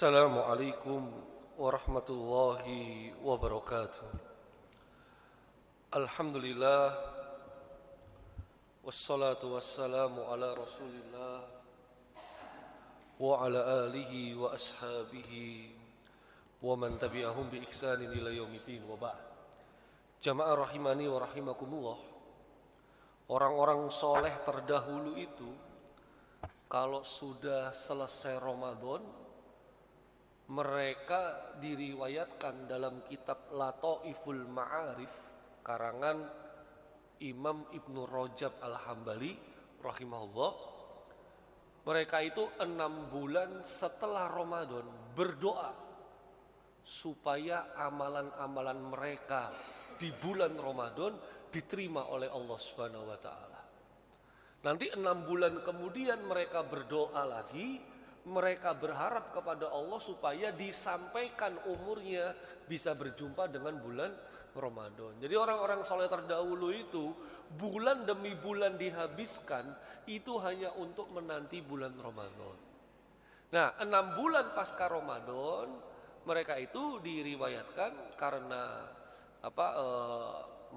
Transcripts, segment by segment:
Assalamualaikum warahmatullahi wabarakatuh. Alhamdulillah, wassalatu wassalamu ala rasulillah wa ala alihi wa ashabihi wa man tabi'ahum bi ihsanin ila yaumiddin wa ba'd. Jamaah rahimani wa rahimakumullah. Orang-orang soleh terdahulu itu kalau sudah selesai Ramadan, mereka diriwayatkan dalam kitab Lataiful Ma'arif karangan Imam Ibnu Rajab Al-Hambali rahimahullah. Mereka itu 6 bulan setelah Ramadan berdoa supaya amalan-amalan mereka di bulan Ramadan diterima oleh Allah Subhanahu wa taala. Nanti 6 bulan kemudian mereka berdoa lagi. Mereka berharap kepada Allah supaya disampaikan umurnya bisa berjumpa dengan bulan Ramadan. Jadi orang-orang soleh terdahulu itu bulan demi bulan dihabiskan itu hanya untuk menanti bulan Ramadan. Nah, 6 bulan pasca Ramadan mereka itu diriwayatkan karena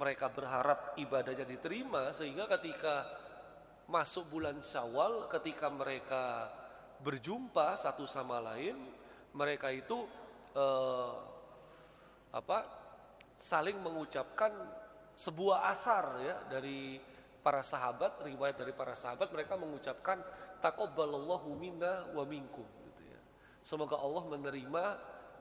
mereka berharap ibadahnya diterima, sehingga ketika masuk bulan Syawal, ketika mereka berjumpa satu sama lain, mereka itu saling mengucapkan sebuah athar ya dari para sahabat, riwayat dari para sahabat, mereka mengucapkan taqabbalallahu minna wa minkum gitu ya. Semoga Allah menerima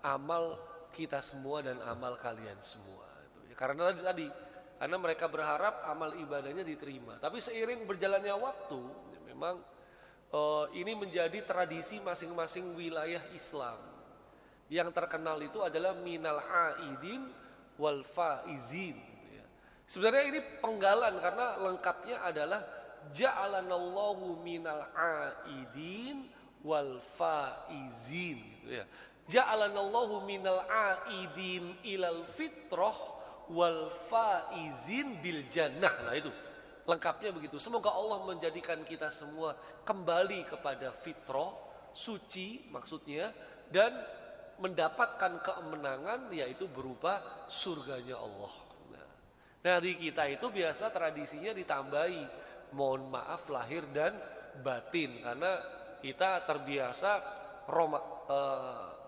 amal kita semua dan amal kalian semua gitu ya. Karena mereka berharap amal ibadahnya diterima. Tapi seiring berjalannya waktu ya, memang ini menjadi tradisi masing-masing wilayah Islam. Yang terkenal itu adalah minal aidin wal faizin gitu ya. Sebenarnya ini penggalan karena lengkapnya adalah ja'alanallahu minal aidin wal faizin gitu ya. Ja'alanallahu minal aidin ilal fitrah wal faizin bil jannah. Nah itu lengkapnya begitu. Semoga Allah menjadikan kita semua kembali kepada fitrah, suci maksudnya, dan mendapatkan kemenangan yaitu berupa surganya Allah. Nah di kita itu biasa tradisinya ditambahi mohon maaf lahir dan batin, karena kita terbiasa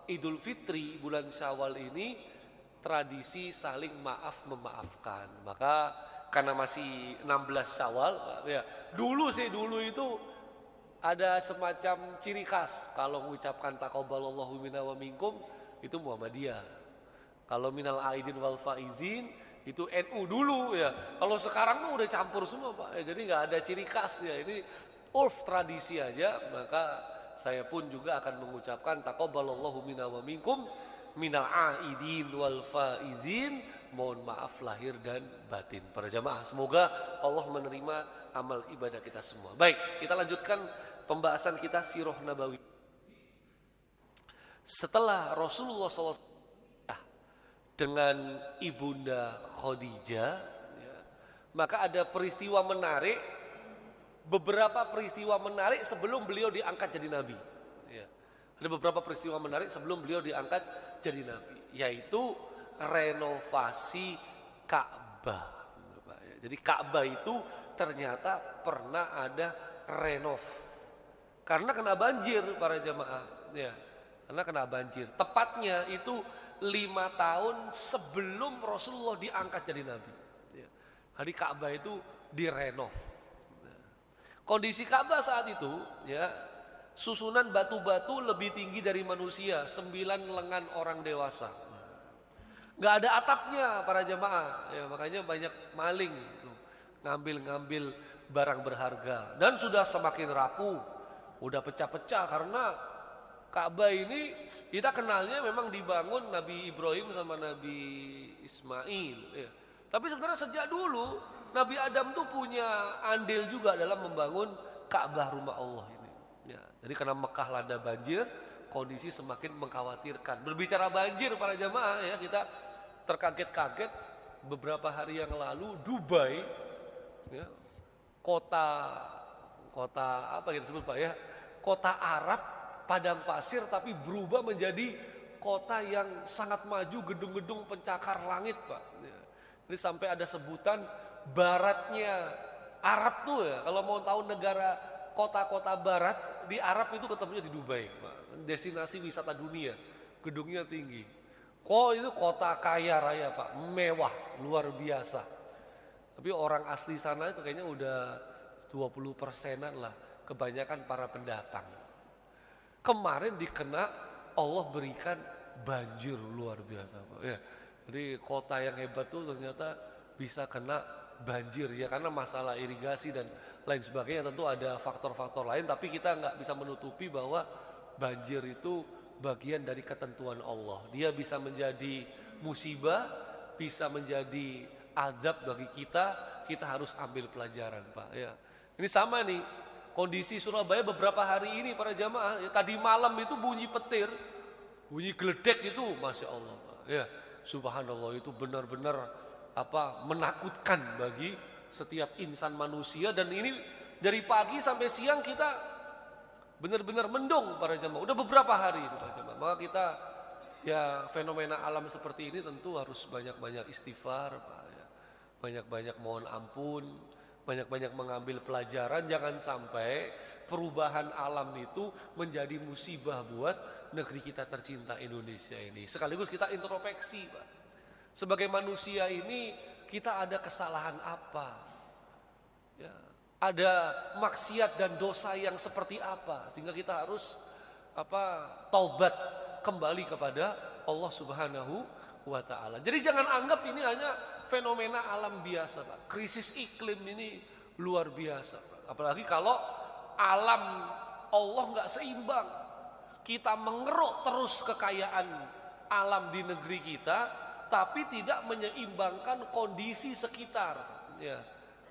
Idul Fitri bulan Syawal ini tradisi saling maaf memaafkan. Maka karena masih 16 Syawal ya. Dulu itu ada semacam ciri khas kalau mengucapkan taqabbalallahu minna wa minkum itu Muhammadiyah. Kalau minal aidin wal faizin itu NU dulu ya. Kalau sekarang udah campur semua Pak. Ya, jadi enggak ada ciri khas ya. Ini urf tradisi aja, maka saya pun juga akan mengucapkan taqabbalallahu minna wa minkum minal aidin wal faizin, mohon maaf lahir dan batin. Para jamaah, semoga Allah menerima amal ibadah kita semua. Baik, kita lanjutkan pembahasan kita sirah nabawi. Setelah Rasulullah SAW dengan ibunda Khadijah ya, maka ada peristiwa menarik, beberapa peristiwa menarik sebelum beliau diangkat jadi nabi ya. Ada beberapa peristiwa menarik sebelum beliau diangkat jadi nabi, yaitu renovasi Ka'bah. Jadi Ka'bah itu ternyata pernah ada renov karena kena banjir para jamaah ya. Karena kena banjir. Tepatnya itu 5 tahun sebelum Rasulullah diangkat jadi nabi ya. Hari Ka'bah itu direnov. Kondisi Ka'bah saat itu ya, susunan batu-batu lebih tinggi dari manusia, 9 lengan orang dewasa. Gak ada atapnya para jamaah ya, makanya banyak maling tuh, ngambil barang berharga. Dan sudah semakin rapuh, udah pecah-pecah karena Ka'bah ini kita kenalnya memang dibangun Nabi Ibrahim sama Nabi Ismail ya. Tapi sebenarnya sejak dulu Nabi Adam tuh punya andil juga dalam membangun Ka'bah rumah Allah ini ya. Jadi karena Mekah landa banjir, kondisi semakin mengkhawatirkan. Berbicara banjir para jamaah ya, kita terkaget-kaget beberapa hari yang lalu Dubai ya, kota apa kita sebut Pak ya, kota Arab padang pasir tapi berubah menjadi kota yang sangat maju, gedung-gedung pencakar langit, Pak. Ya. Ini sampai ada sebutan baratnya Arab tuh ya. Kalau mau tahu negara kota-kota barat di Arab itu ketemunya di Dubai, Pak. Destinasi wisata dunia, gedungnya tinggi. Kok itu kota kaya raya, Pak, mewah, luar biasa. Tapi orang asli sana itu kayaknya udah 20%-an lah, kebanyakan para pendatang. Kemarin dikena Allah berikan banjir luar biasa, Pak. Ya, jadi kota yang hebat tuh ternyata bisa kena banjir ya, karena masalah irigasi dan lain sebagainya. Tentu ada faktor-faktor lain, tapi kita nggak bisa menutupi bahwa banjir itu bagian dari ketentuan Allah. Dia bisa menjadi musibah, bisa menjadi azab bagi kita. Kita harus ambil pelajaran, Pak. Ya, ini sama nih kondisi Surabaya beberapa hari ini para jamaah. Ya, tadi malam itu bunyi petir, bunyi geledek itu, masya Allah, Pak. Ya, subhanallah, itu benar-benar menakutkan bagi setiap insan manusia. Dan ini dari pagi sampai siang kita benar-benar mendung para jamaah. Udah beberapa hari itu para jamaah. Maka kita ya fenomena alam seperti ini tentu harus banyak-banyak istighfar, Pak. Ya. Banyak-banyak mohon ampun, banyak-banyak mengambil pelajaran. Jangan sampai perubahan alam itu menjadi musibah buat negeri kita tercinta Indonesia ini. Sekaligus kita introspeksi, Pak. Sebagai manusia ini kita ada kesalahan apa? Ya, ada maksiat dan dosa yang seperti apa sehingga kita harus taubat kembali kepada Allah Subhanahu wa taala. Jadi jangan anggap ini hanya fenomena alam biasa, Pak. Krisis iklim ini luar biasa, Pak. Apalagi kalau alam Allah nggak seimbang. Kita mengeruk terus kekayaan alam di negeri kita, tapi tidak menyeimbangkan kondisi sekitar. Ya,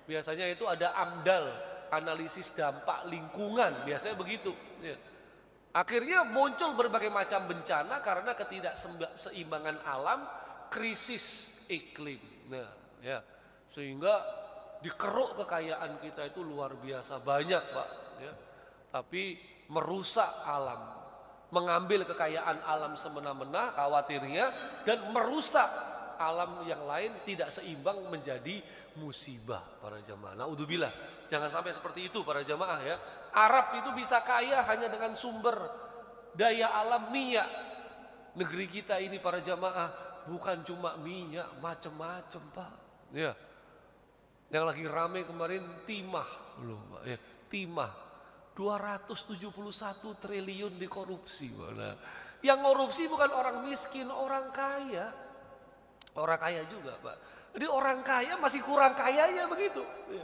biasanya itu ada AMDAL, analisis dampak lingkungan, biasanya begitu. Ya. Akhirnya muncul berbagai macam bencana karena ketidakseimbangan alam, krisis iklim. Nah, ya, sehingga dikeruk kekayaan kita itu luar biasa banyak, Pak. Ya. Tapi merusak alam, mengambil kekayaan alam semena-mena khawatirnya, dan merusak alam yang lain tidak seimbang menjadi musibah para jamaah. Naudzubillah, jangan sampai seperti itu para jamaah ya. Arab itu bisa kaya hanya dengan sumber daya alam minyak. Negeri kita ini para jamaah bukan cuma minyak, macam-macam, Pak. Ya. Yang lagi ramai kemarin timah, belum, Pak. Ya, timah. 271 triliun dikorupsi. Nah, yang korupsi bukan orang miskin, orang kaya. Orang kaya juga, Pak. Jadi orang kaya masih kurang kayanya begitu. Ya.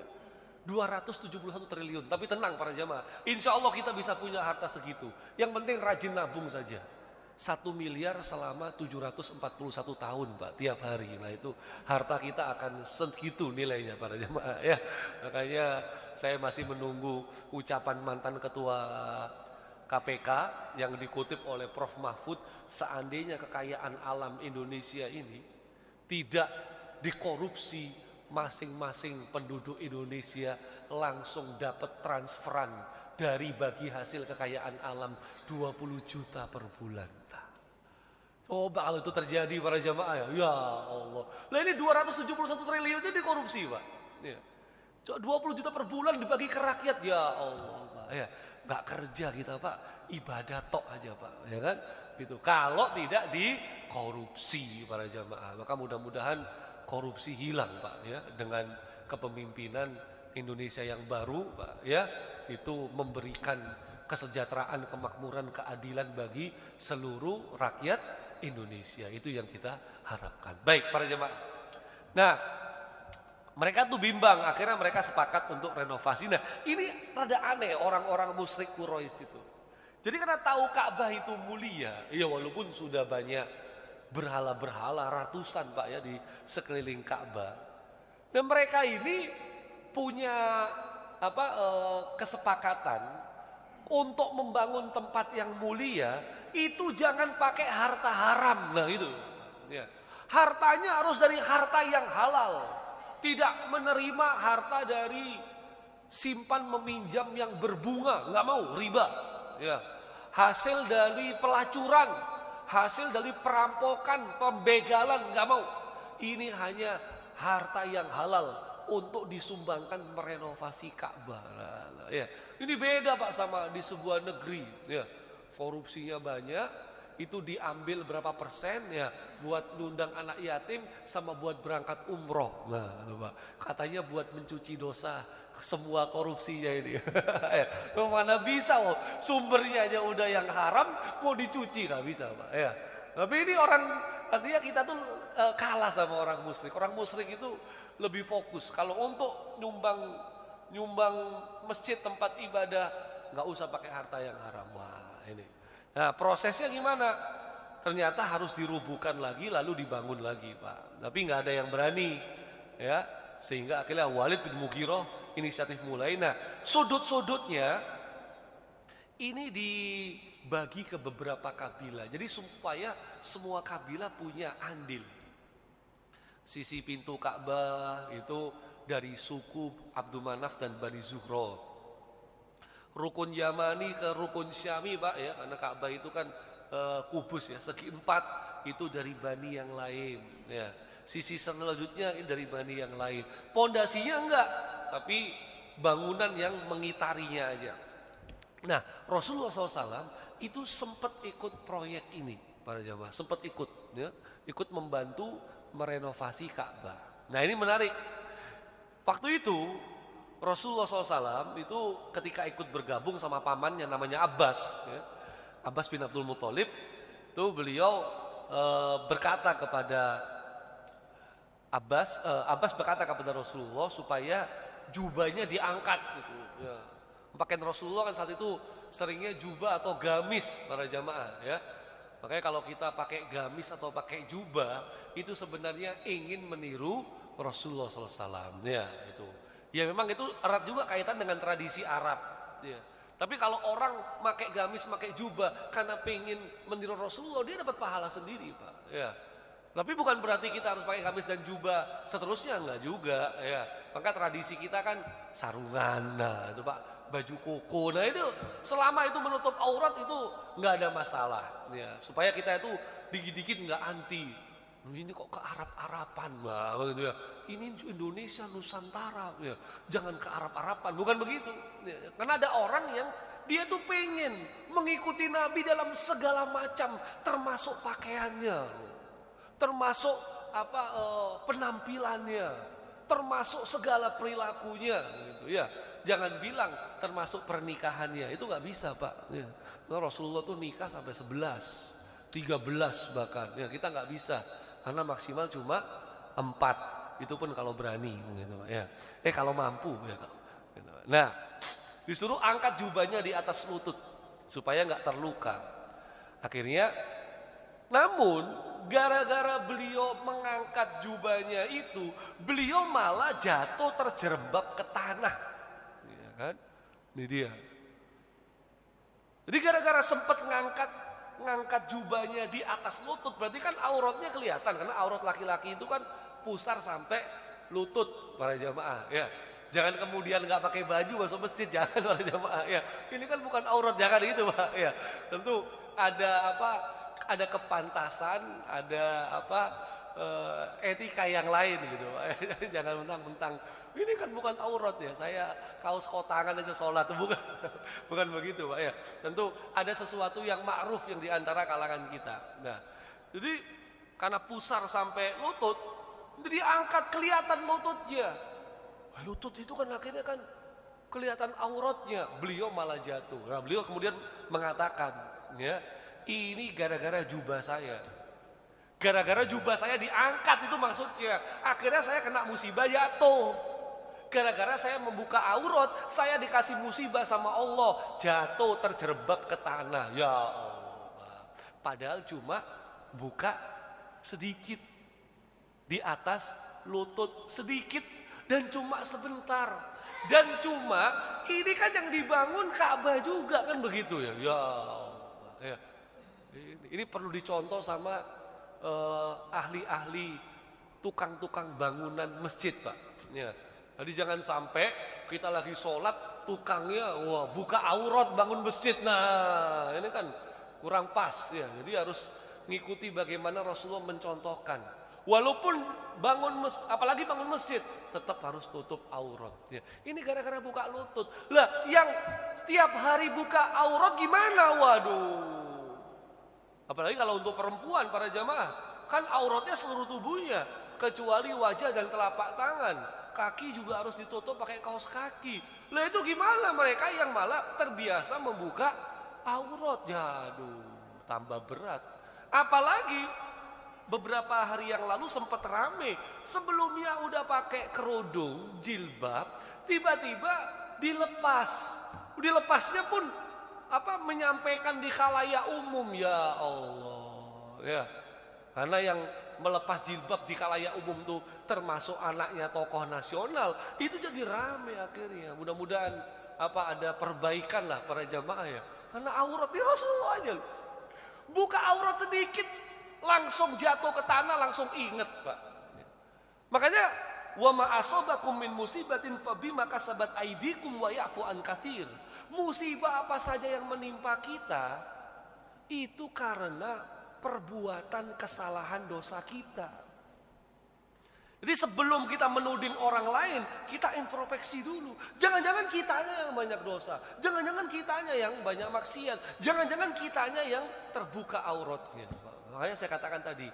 271 triliun. Tapi tenang para jamaah, insya Allah kita bisa punya harta segitu. Yang penting rajin nabung saja. 1 miliar selama 741 tahun, Pak, tiap hari. Nah itu harta kita akan segitu nilainya para jemaah ya. Makanya saya masih menunggu ucapan mantan ketua KPK yang dikutip oleh Prof. Mahfud. Seandainya kekayaan alam Indonesia ini tidak dikorupsi, masing-masing penduduk Indonesia langsung dapat transferan dari bagi hasil kekayaan alam 20 juta per bulan. Coba kalau itu terjadi para jamaah ya Allah. Lah ini 271 triliunnya dikorupsi, Pak. Ya. 20 juta per bulan dibagi ke rakyat, ya Allah, Pak. Ya, enggak kerja kita, Pak. Ibadah tok aja, Pak. Ya kan? Gitu. Kalau tidak dikorupsi para jamaah, maka mudah-mudahan korupsi hilang, Pak, ya, dengan kepemimpinan Indonesia yang baru, Pak, ya. Itu memberikan kesejahteraan, kemakmuran, keadilan bagi seluruh rakyat Indonesia. Itu yang kita harapkan. Baik para jemaah. Nah, mereka tuh bimbang, akhirnya mereka sepakat untuk renovasi. Nah, ini rada aneh orang-orang musyrik Quraisy itu. Jadi karena tahu Ka'bah itu mulia, ya walaupun sudah banyak berhala-berhala ratusan, Pak, ya, di sekeliling Ka'bah. Dan mereka ini punya kesepakatan untuk membangun tempat yang mulia itu jangan pakai harta haram. Nah itu ya. Hartanya harus dari harta yang halal. Tidak menerima harta dari simpan meminjam yang berbunga, nggak mau, riba. Ya. hasil dari pelacuran, hasil dari perampokan, pembegalan, nggak mau. Ini hanya harta yang halal untuk disumbangkan merenovasi Ka'bah. Ya, ini beda Pak sama di sebuah negeri. Ya, korupsinya banyak, itu diambil berapa persen ya buat ngundang anak yatim sama buat berangkat umroh. Nah, Pak, katanya buat mencuci dosa semua korupsinya ini. Mana bisa sumbernya aja udah yang haram mau dicuci, nggak bisa Pak. Ya. Tapi ini orang, artinya kita tuh kalah sama orang musyrik. Orang musyrik itu lebih fokus. Kalau untuk nyumbang masjid tempat ibadah nggak usah pakai harta yang haram. Wah ini. Nah prosesnya gimana? Ternyata harus dirubuhkan lagi lalu dibangun lagi Pak. Tapi nggak ada yang berani, ya. Sehingga akhirnya Walid bin Mughirah inisiatif mulai. Nah sudut-sudutnya ini dibagi ke beberapa kabilah. Jadi supaya semua kabilah punya andil. Sisi pintu Ka'bah itu dari suku Abdul Manaf dan Bani Zuhro. Rukun Yamani ke rukun Syami Pak ya, karena Ka'bah itu kan kubus ya, segi empat itu dari Bani yang lain ya. Sisi selanjutnya dari Bani yang lain. Pondasinya enggak, tapi bangunan yang mengitarinya aja. Nah Rasulullah SAW itu sempat ikut proyek ini para jamaah, sempat ikut ya, ikut membantu merenovasi Ka'bah. Nah ini menarik. Waktu itu Rasulullah SAW itu ketika ikut bergabung sama pamannya namanya Abbas, ya, Abbas bin Abdul Muthalib, itu beliau berkata kepada Abbas berkata kepada Rasulullah supaya jubahnya diangkat gitu. Ya. Pakaian Rasulullah kan saat itu seringnya jubah atau gamis para jamaah ya. Makanya kalau kita pakai gamis atau pakai jubah itu sebenarnya ingin meniru Rasulullah SAW ya itu. Ya memang itu erat juga kaitan dengan tradisi Arab ya. Tapi kalau orang pakai gamis, pakai jubah karena pengen meniru Rasulullah, dia dapat pahala sendiri Pak ya. Tapi bukan berarti kita harus pakai gamis dan jubah seterusnya, enggak juga ya. Maka tradisi kita kan sarungan, nah itu Pak, baju koko. Nah itu selama itu menutup aurat itu nggak ada masalah ya. Supaya kita itu dikit-dikit nggak anti. Ini kok ke Arab-Arapan, nah, gitu ya. Ini Indonesia Nusantara ya. Jangan ke Arab-Arapan, bukan begitu ya. Karena ada orang yang dia tuh pengen mengikuti Nabi dalam segala macam, termasuk pakaiannya, termasuk penampilannya, termasuk segala perilakunya gitu ya. Jangan bilang termasuk pernikahannya, itu nggak bisa Pak ya. Nah, Rasulullah tuh nikah sampai 11, 13 bahkan ya, kita nggak bisa karena maksimal cuma 4, itu pun kalau berani gitu ya. Kalau mampu ya gitu. Nah disuruh angkat jubahnya di atas lutut supaya nggak terluka. Akhirnya namun gara-gara beliau mengangkat jubahnya itu, beliau malah jatuh terjerembab ke tanah, ya kan? Ini dia. Jadi gara-gara sempat ngangkat jubahnya di atas lutut, berarti kan auratnya kelihatan, karena aurat laki-laki itu kan pusar sampai lutut para jamaah. Ya, jangan kemudian nggak pakai baju masuk masjid, jangan para jamaah. Ya, ini kan bukan aurat, jangan itu Pak. Ya, tentu ada kepantasan, ada etika yang lain gitu. Jangan mentang-mentang ini kan bukan aurat ya, saya kaos kotangan aja sholat, bukan begitu Pak ya. Tentu ada sesuatu yang ma'ruf yang diantara kalangan kita. Nah, jadi karena pusar sampai lutut, jadi angkat kelihatan lututnya. Lutut itu kan akhirnya kan kelihatan auratnya, beliau malah jatuh. Nah, beliau kemudian mengatakan, ya, ini gara-gara jubah saya. Gara-gara jubah saya diangkat itu maksudnya. Akhirnya saya kena musibah jatuh. Gara-gara saya membuka aurat, saya dikasih musibah sama Allah, jatuh terjerembab ke tanah. Ya Allah. Padahal cuma buka sedikit di atas lutut, sedikit dan cuma sebentar. Dan cuma ini kan yang dibangun Ka'bah juga kan begitu ya. Ya Allah. Ya. Ini perlu dicontoh sama ahli-ahli tukang-tukang bangunan masjid Pak ya. Jadi jangan sampai kita lagi sholat tukangnya wah buka aurat bangun masjid. Nah, ini kan kurang pas ya. Jadi harus ngikuti bagaimana Rasulullah mencontohkan. Walaupun apalagi bangun masjid, tetap harus tutup aurat ya. Ini gara-gara buka lutut. Lah, yang setiap hari buka aurat gimana? Waduh. Apalagi kalau untuk perempuan para jamaah, kan auratnya seluruh tubuhnya kecuali wajah dan telapak tangan. Kaki juga harus ditutup pakai kaos kaki. Lah itu gimana mereka yang malah terbiasa membuka aurat? Aduh, tambah berat. Apalagi beberapa hari yang lalu sempat rame. Sebelumnya udah pakai kerudung, jilbab, tiba-tiba dilepas. Dilepasnya pun menyampaikan di khalayak umum, ya Allah. Ya. Karena yang melepas jilbab di khalayak umum tuh termasuk anaknya tokoh nasional, itu jadi rame akhirnya. Mudah-mudahan ada perbaikan lah para jamaah ya. Karena aurat di Rasulullah aja. Buka aurat sedikit langsung jatuh ke tanah, langsung inget Pak. Makanya wa ma asabakum min musibatin fabima kasabat aydikum wa ya'fu an katsir. Musibah apa saja yang menimpa kita itu karena perbuatan kesalahan dosa kita. Jadi sebelum kita menuding orang lain, kita introspeksi dulu. Jangan-jangan kitanya yang banyak dosa. Jangan-jangan kitanya yang banyak maksiat. Jangan-jangan kitanya yang terbuka auratnya. Makanya saya katakan tadi,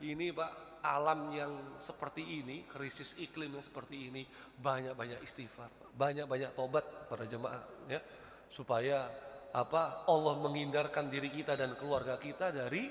ini Pak, alam yang seperti ini, krisis iklim yang seperti ini, banyak-banyak istighfar, banyak-banyak tobat para jemaah ya. Supaya Allah menghindarkan diri kita dan keluarga kita dari,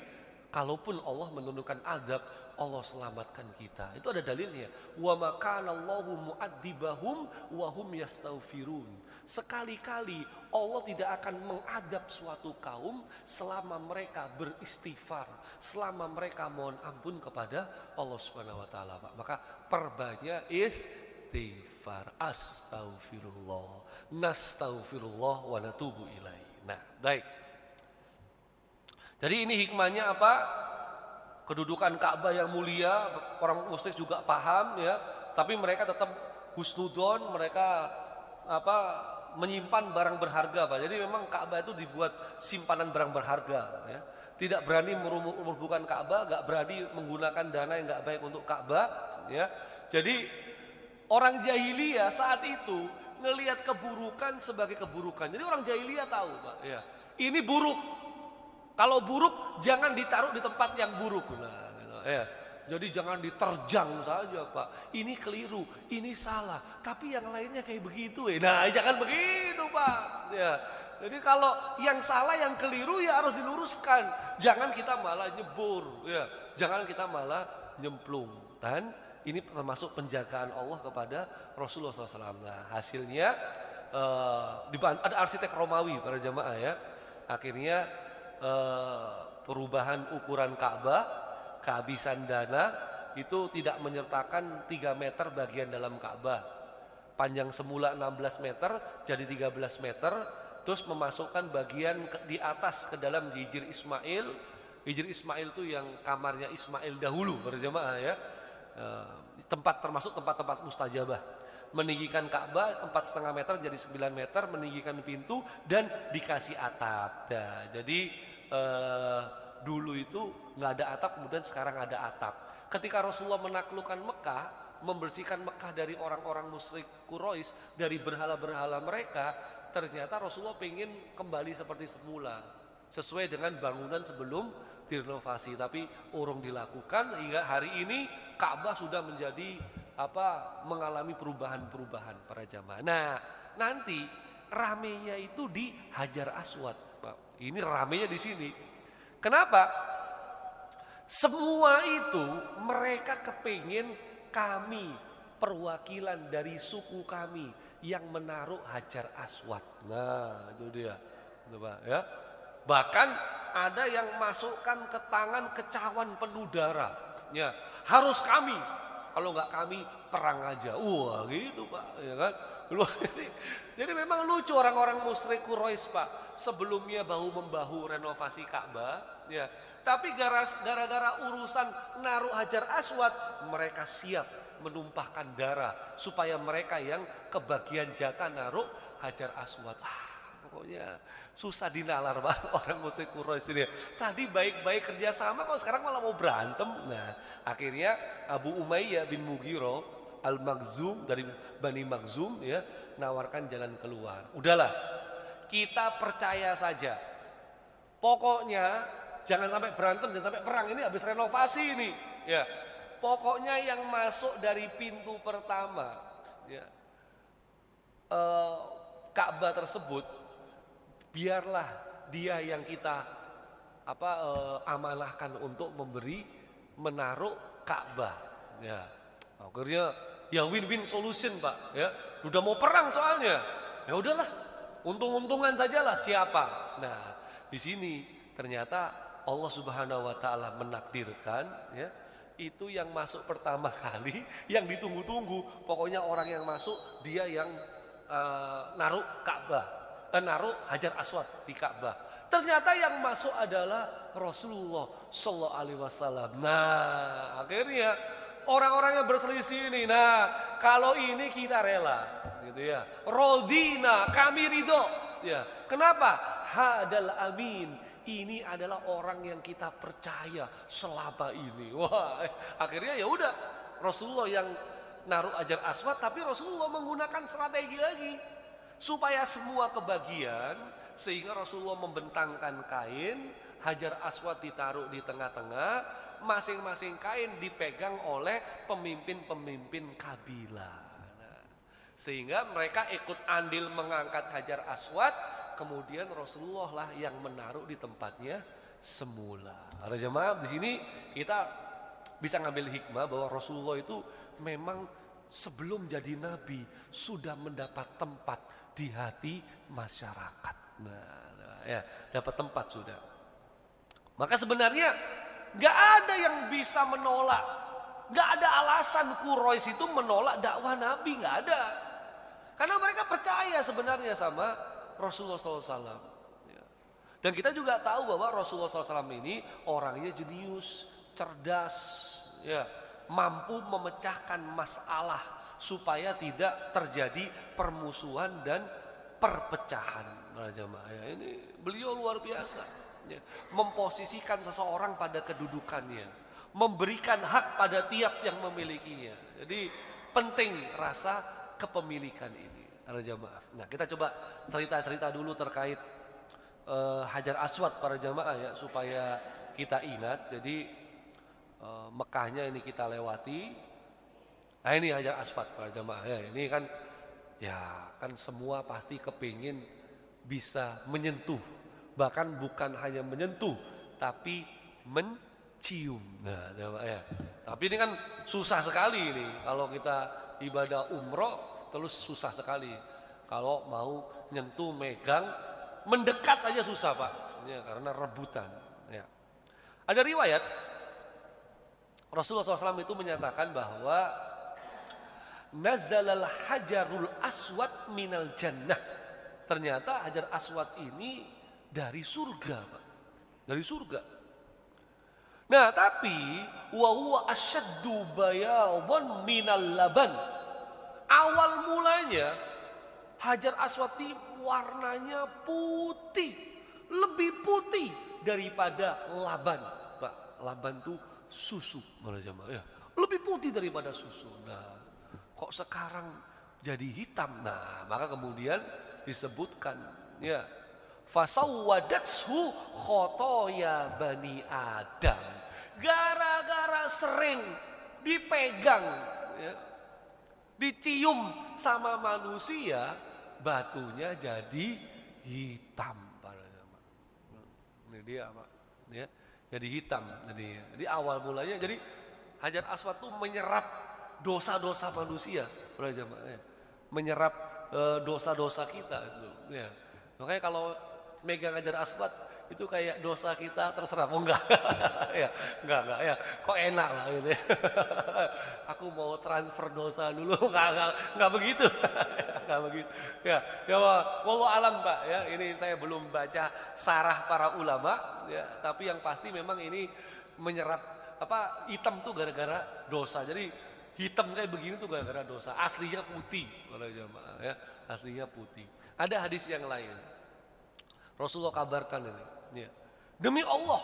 kalaupun Allah menurunkan azab, Allah selamatkan kita. Itu ada dalilnya. Wa ma kana Allahu mu'adzibahum wa hum yastaghfirun. Sekali-kali Allah tidak akan mengadab suatu kaum selama mereka beristighfar, selama mereka mohon ampun kepada Allah Subhanahu wa taala, Pak. Maka perbanyak istighfar. Astaghfirullah, nastaghfirullah wa natubu ilaihi. Nah, baik. Jadi ini hikmahnya apa? Kedudukan Ka'bah yang mulia, orang musyrik juga paham ya, tapi mereka tetap husnudon, mereka menyimpan barang berharga, Pak. Jadi memang Ka'bah itu dibuat simpanan barang berharga ya. Tidak berani merubuhkan Ka'bah, enggak berani menggunakan dana yang enggak baik untuk Ka'bah ya. Jadi orang jahiliyah saat itu ngelihat keburukan sebagai keburukan. Jadi orang jahiliyah tahu, Pak ya. Ini buruk. Kalau buruk jangan ditaruh di tempat yang buruk. Nah, ya. Jadi jangan diterjang saja, Pak. Ini keliru, ini salah. Tapi yang lainnya kayak begitu. Nah, jangan begitu, Pak. Ya. Jadi kalau yang salah, yang keliru ya harus diluruskan. Jangan kita malah nyebur, ya. Jangan kita malah nyemplung. Dan ini termasuk penjagaan Allah kepada Rasulullah SAW. Nah, hasilnya ada arsitek Romawi para jamaah ya. Akhirnya perubahan ukuran Ka'bah, kehabisan dana itu tidak menyertakan 3 meter bagian dalam Ka'bah. Panjang semula 16 meter jadi 13 meter, terus memasukkan bagian di atas ke dalam hijir Ismail. Hijir Ismail itu yang kamarnya Ismail dahulu berjamaah ya. Termasuk tempat-tempat mustajabah. Meninggikan Ka'bah 4,5 meter jadi 9 meter, meninggikan pintu dan dikasih atap. Nah, jadi dulu itu nggak ada atap, kemudian sekarang ada atap. Ketika Rasulullah menaklukkan Mekah, membersihkan Mekah dari orang-orang musyrik Quraisy, dari berhala-berhala mereka, ternyata Rasulullah ingin kembali seperti semula, sesuai dengan bangunan sebelum direnovasi. Tapi urung dilakukan hingga hari ini Ka'bah sudah menjadi mengalami perubahan-perubahan para jamaah. Nah, nanti ramenya itu di Hajar Aswad. Ini ramenya di sini. Kenapa? Semua itu mereka kepingin kami, perwakilan dari suku kami yang menaruh Hajar Aswad. Nah, itu dia. Coba ya. Bahkan ada yang masukkan ke tangan kecawan penuh darah. Ya, harus kami. Kalau nggak kami perang aja. Wah, gitu Pak, ya kan? Jadi memang lucu orang-orang musyrik Quraisy, Pak. Sebelumnya bahu-membahu renovasi Ka'bah, ya. Tapi gara-gara urusan naruh Hajar Aswad, mereka siap menumpahkan darah supaya mereka yang kebagian jatah naruh Hajar Aswad. Pokoknya susah dinalar Pak orang musyrik Quraisy ini. Tadi baik-baik kerjasama kok sekarang malah mau berantem. Nah, akhirnya Abu Umayyah bin Mughirah Al-Makhzum dari Bani Makhzum ya nawarkan jalan keluar. Udahlah, kita percaya saja. Pokoknya jangan sampai berantem, jangan sampai perang, ini habis renovasi ini. Ya. Pokoknya yang masuk dari pintu pertama ya, Ka'bah tersebut biarlah dia yang kita amanahkan untuk menaruh Ka'bah. Ya. Akhirnya ya win-win solution Pak. Ya, udah mau perang soalnya. Ya udahlah, untung-untungan sajalah siapa. Nah, di sini ternyata Allah Subhanahu Wa Taala menakdirkan, ya, itu yang masuk pertama kali, yang ditunggu-tunggu. Pokoknya orang yang masuk dia yang naruh Ka'bah, naruh Hajar Aswad di Ka'bah. Ternyata yang masuk adalah Rasulullah Sallallahu Alaihi Wasallam. Nah, akhirnya orang-orang yang berselisih ini, nah kalau ini kita rela, gitu ya. Rodina, kami ridho, ya. Kenapa? Hadal amin. Ini adalah orang yang kita percaya selama ini. Wah, akhirnya ya udah Rasulullah yang naruh Hajar Aswad, tapi Rasulullah menggunakan strategi lagi supaya semua kebagian, sehingga Rasulullah membentangkan kain, Hajar Aswad ditaruh di tengah-tengah, masing-masing kain dipegang oleh pemimpin-pemimpin kabilah. Nah, sehingga mereka ikut andil mengangkat Hajar Aswad, kemudian Rasulullah lah yang menaruh di tempatnya semula. Para jemaah, di sini kita bisa ngambil hikmah bahwa Rasulullah itu memang sebelum jadi nabi sudah mendapat tempat di hati masyarakat. Nah, ya, dapat tempat sudah. Maka sebenarnya gak ada yang bisa menolak, gak ada alasan Quraisy itu menolak dakwah Nabi, gak ada. Karena mereka percaya sebenarnya sama Rasulullah SAW. Dan kita juga tahu bahwa Rasulullah SAW ini orangnya jenius, cerdas, ya, mampu memecahkan masalah supaya tidak terjadi permusuhan dan perpecahan. Ini beliau luar biasa. Ya, memposisikan seseorang pada kedudukannya, memberikan hak pada tiap yang memilikinya. Jadi penting rasa kepemilikan ini, para jamaah. Nah, kita coba cerita-cerita dulu terkait Hajar Aswad para jamaah ya, supaya kita ingat. Jadi Mekahnya ini kita lewati. Nah, ini Hajar Aswad para jamaah ya. Ini kan ya kan semua pasti kepingin bisa menyentuh. Bahkan bukan hanya menyentuh, tapi mencium. Nah, ya. Tapi ini kan susah sekali ini. Kalau kita ibadah umroh, terus susah sekali. Kalau mau nyentuh, megang, mendekat aja susah Pak. Ya, karena rebutan. Ya. Ada riwayat Rasulullah SAW itu menyatakan bahwa nazalal hajarul aswad minal jannah. Ternyata Hajar Aswad ini dari surga, Pak. Dari surga. Nah, tapi wa huwa asyaddu bayadan minal laban. Awal mulanya Hajar Aswad ini warnanya putih, lebih putih daripada laban, Pak. Laban itu susu, malah jamaah ya. Lebih putih daripada susu. Nah, kok sekarang jadi hitam? Nah, maka kemudian disebutkan ya, fasawwadatshu khotoya bani Adam. Gara-gara sering dipegang ya, dicium sama manusia, batunya jadi hitam. Ini dia Pak ya, jadi hitam. Jadi awal mulanya jadi Hajar Aswad itu menyerap dosa-dosa manusia, ya. Menyerap dosa-dosa kita ya. Makanya kalau megang Hajar Aswad itu kayak dosa kita terserap. Oh enggak. Ya, enggak ya. Kok enak lah gitu ya. Aku mau transfer dosa dulu. Enggak begitu. Enggak begitu. Ya wallahu alam Pak ya. Ini saya belum baca sarah para ulama ya, tapi yang pasti memang ini menyerap hitam tuh gara-gara dosa. Jadi Hitam kayak begini tuh gara-gara dosa. Aslinya putih para jamaah ya. Aslinya putih. Ada hadis yang lain. Rasulullah kabarkan ini. Ya. Demi Allah,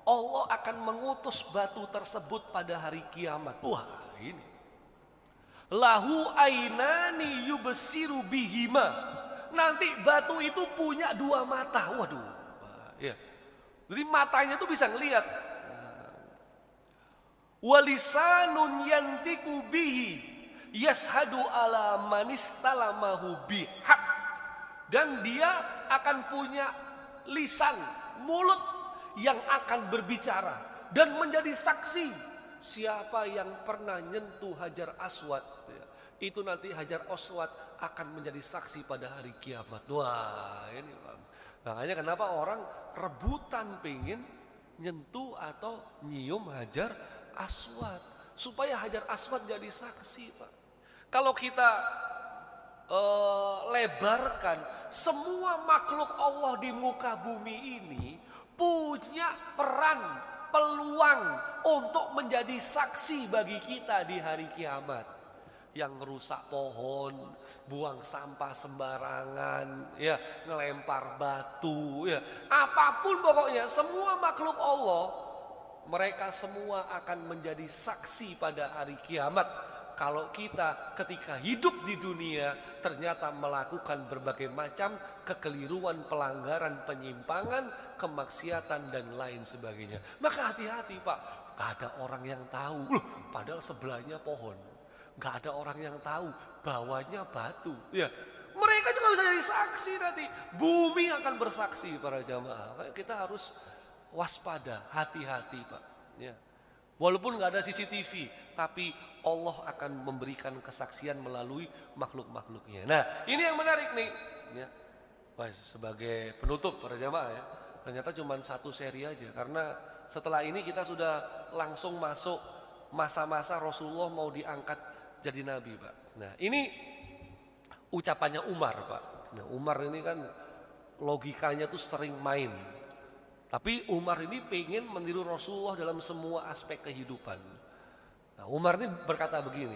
Allah akan mengutus batu tersebut pada hari kiamat. Wah, ini. Lahu ainani yubsiru bihima. Nanti batu itu punya dua mata. Waduh. Ya. Jadi matanya tuh bisa ngelihat. Walisanun yantiku bihi yashhadu ala manistalamahu bihaq. Dan dia akan punya lisan, mulut yang akan berbicara dan menjadi saksi siapa yang pernah nyentuh Hajar Aswad. Itu nanti Hajar Aswad akan menjadi saksi pada hari kiamat. Wah, ini makanya kenapa orang rebutan pengen nyentuh atau nyium Hajar Aswad supaya Hajar Aswad jadi saksi, Pak. Kalau kita lebarkan, semua makhluk Allah di muka bumi ini punya peran, peluang untuk menjadi saksi bagi kita di hari kiamat. Yang ngerusak pohon, buang sampah sembarangan, ya, ngelempar batu, ya, apapun pokoknya semua makhluk Allah, mereka semua akan menjadi saksi pada hari kiamat. Kalau kita ketika hidup di dunia ternyata melakukan berbagai macam kekeliruan, pelanggaran, penyimpangan, kemaksiatan dan lain sebagainya. Maka hati-hati, Pak. Gak ada orang yang tahu. Padahal sebelahnya pohon. Gak ada orang yang tahu bawahnya batu. Ya. Mereka juga bisa jadi saksi nanti. Bumi akan bersaksi para jamaah. Kita harus waspada, hati-hati, Pak. Ya. Walaupun gak ada CCTV, tapi Allah akan memberikan kesaksian melalui makhluk-makhluknya. Nah, ini yang menarik nih. Ya. Sebagai penutup para jamaah ya, ternyata cuma satu seri aja. Karena setelah ini kita sudah langsung masuk masa-masa Rasulullah mau diangkat jadi nabi, Pak. Nah, ini ucapannya Umar, Pak. Nah, Umar ini kan logikanya tuh sering main. Tapi Umar ini pengen meniru Rasulullah dalam semua aspek kehidupan. Nah, Umar ini berkata begini,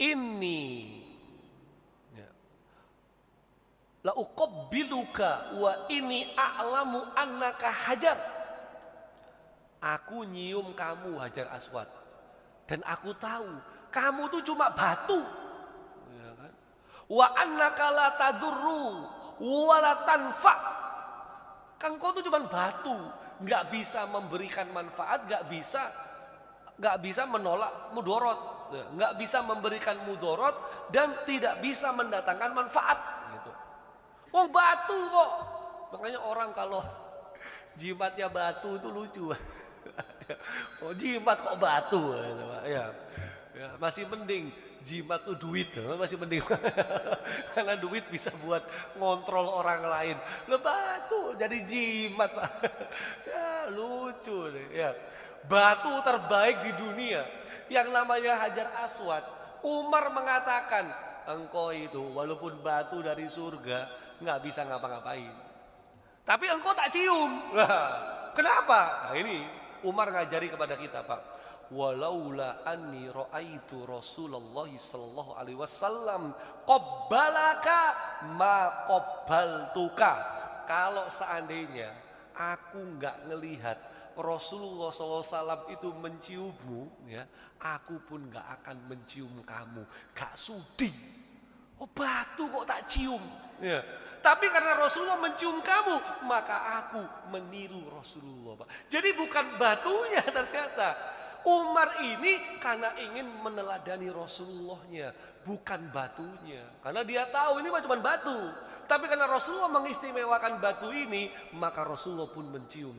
Inni la uqabbiluka wa inni a'lamu annaka hajar. Aku nyium kamu Hajar Aswad dan aku tahu kamu tuh cuma batu. Ya kan? Wa annaka la tadurru wa la tanfa. Kan kau tuh cuma batu, nggak bisa memberikan manfaat, nggak bisa menolak mudorot, nggak bisa memberikan mudorot dan tidak bisa mendatangkan manfaat. Gitu. Oh batu kok, makanya orang kalau jimatnya batu itu lucu. Oh jimat kok batu, ya masih mending. Jimat tuh duit, masih mending. Karena duit bisa buat ngontrol orang lain. Lah batu jadi jimat, Pak. Ya lucu deh. Ya. Batu terbaik di dunia yang namanya Hajar Aswad. Umar mengatakan, engkau itu walaupun batu dari surga nggak bisa ngapa-ngapain. Tapi engkau tak cium. Nah, kenapa? Nah, ini Umar ngajari kepada kita, Pak. Walaula anni ra'aitu Rasulullah sallallahu alaihi wasallam qabbalaka ma qabbaltuka. Kalau seandainya aku enggak ngelihat Rasulullah sallallahu alaihi wasallam itu menciummu, ya, aku pun enggak akan mencium kamu. Gak sudi. Oh batu kok tak cium, ya. Tapi karena Rasulullah mencium kamu, maka aku meniru Rasulullah, Pak. Jadi bukan batunya ternyata. Umar ini karena ingin meneladani Rasulullahnya, bukan batunya. Karena dia tahu ini cuma batu. Tapi karena Rasulullah mengistimewakan batu ini, maka Rasulullah pun mencium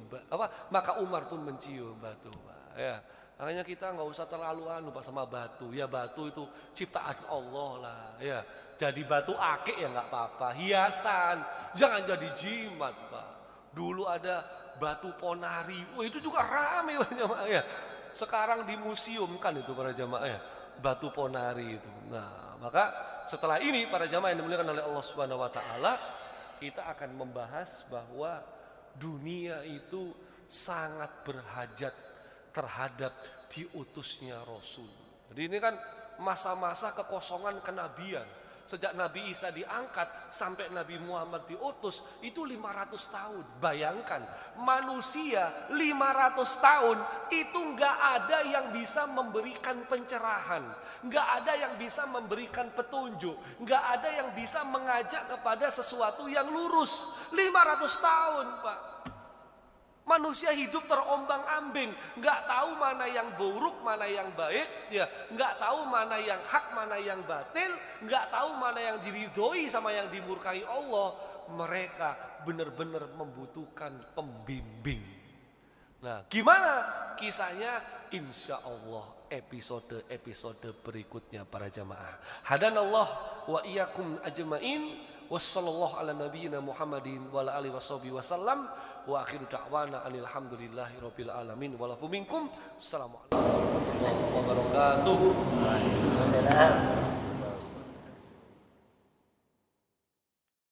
maka Umar pun mencium batu, Pak. Ya. Makanya kita nggak usah terlalu Pak sama batu. Ya batu itu ciptaan Allah lah. Ya. Jadi batu akik ya nggak apa-apa. Hiasan, jangan jadi jimat, Pak. Dulu ada batu ponari, itu juga rame banyak, Pak. Ya. Sekarang di museum kan itu para jamaah ya, batu ponari itu. Nah, maka setelah ini para jamaah yang dimuliakan oleh Allah Subhanahu wa taala, kita akan membahas bahwa dunia itu sangat berhajat terhadap diutusnya Rasul. Jadi ini kan masa-masa kekosongan kenabian. Sejak Nabi Isa diangkat sampai Nabi Muhammad diutus itu 500 tahun. Bayangkan manusia 500 tahun itu nggak ada yang bisa memberikan pencerahan, nggak ada yang bisa memberikan petunjuk, nggak ada yang bisa mengajak kepada sesuatu yang lurus. 500 tahun, Pak. Manusia hidup terombang-ambing, nggak tahu mana yang buruk, mana yang baik, ya, nggak tahu mana yang hak, mana yang batil, nggak tahu mana yang diridhoi sama yang dimurkai Allah. Mereka benar-benar membutuhkan pembimbing. Nah, gimana kisahnya? Insya Allah episode berikutnya para jamaah. Hadanallah wa iyyakum ajmain. Wassallallahu ala nabiyyina Muhammadin wa ala alihi wasallam. Wa akhiru da'wana alhamdulillahi rabbil alamin walafu minkum. Assalamualaikum warahmatullahi wabarakatuh.